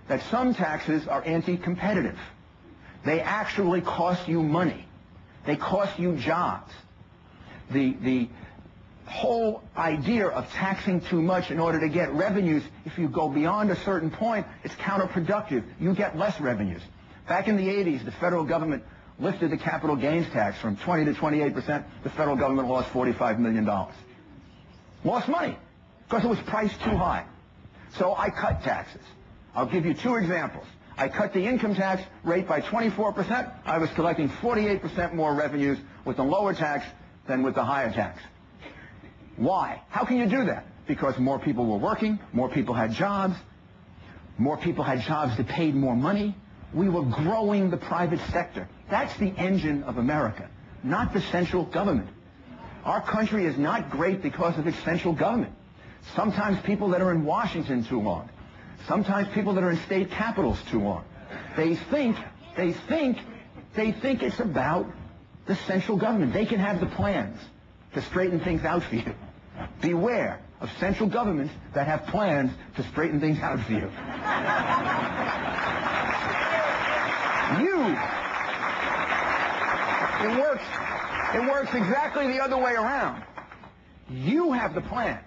that some taxes are anti-competitive. They actually cost you money. They cost you jobs. The whole idea of taxing too much in order to get revenues, if you go beyond a certain point, it's counterproductive. You get less revenues. Back in the 80s, the federal government lifted the capital gains tax from 20 to 28%. The federal government lost $45 million. Lost money because it was priced too high. So I cut taxes. I'll give you two examples. I cut the income tax rate by 24%. I was collecting 48% more revenues with the lower tax than with the higher tax. Why? How can you do that? Because more people were working, more people had jobs that paid more money. We were growing the private sector. That's the engine of America, not the central government. Our country is not great because of its central government. Sometimes people that are in Washington too long. Sometimes people that are in state capitals too long. They think it's about the central government. They can have the plans to straighten things out for you. Beware of central governments that have plans to straighten things out for you. It works exactly the other way around. You have the plans.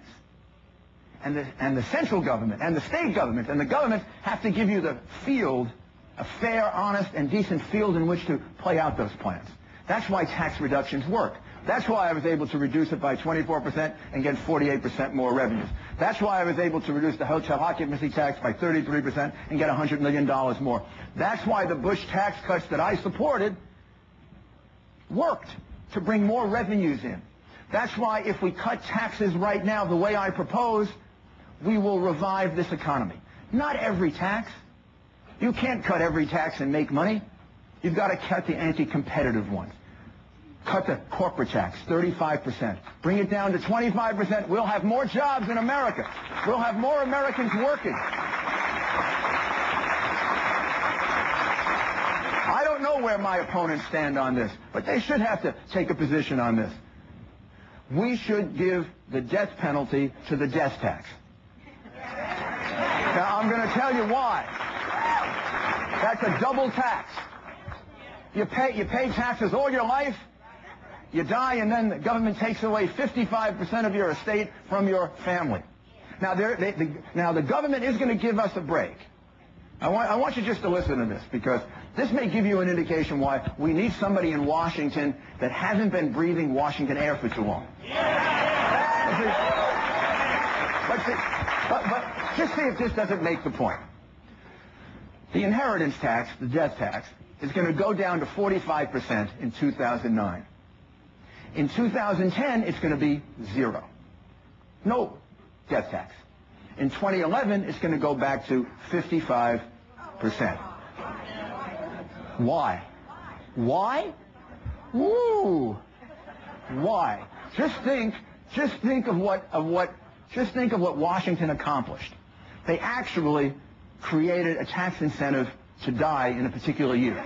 And the central government and the state government and the government have to give you the field, a fair, honest, and decent field in which to play out those plans. That's why tax reductions work. That's why I was able to reduce it by 24% and get 48% more revenues. That's why I was able to reduce the hotel occupancy tax by 33% and get $100 million more. That's why the Bush tax cuts that I supported worked to bring more revenues in. That's why if we cut taxes right now the way I propose, we will revive this economy. Not every tax. You can't cut every tax and make money. You've got to cut the anti-competitive ones. Cut the corporate tax, 35%. Bring it down to 25%. We'll have more jobs in America. We'll have more Americans working. I don't know where my opponents stand on this, but they should have to take a position on this. We should give the death penalty to the death tax. Now, I'm going to tell you why. That's a double tax. You pay taxes all your life, you die, and then the government takes away 55% of your estate from your family. Now, the government is going to give us a break. I want you just to listen to this, because this may give you an indication why we need somebody in Washington that hasn't been breathing Washington air for too long. But just see if this doesn't make the point. The inheritance tax, the death tax, is going to go down to 45% in 2009. In 2010, it's going to be 0. No death tax. In 2011, it's going to go back to 55%. Why? Why? Woo! Why? Just think of what Washington accomplished. They actually created a tax incentive to die in a particular year.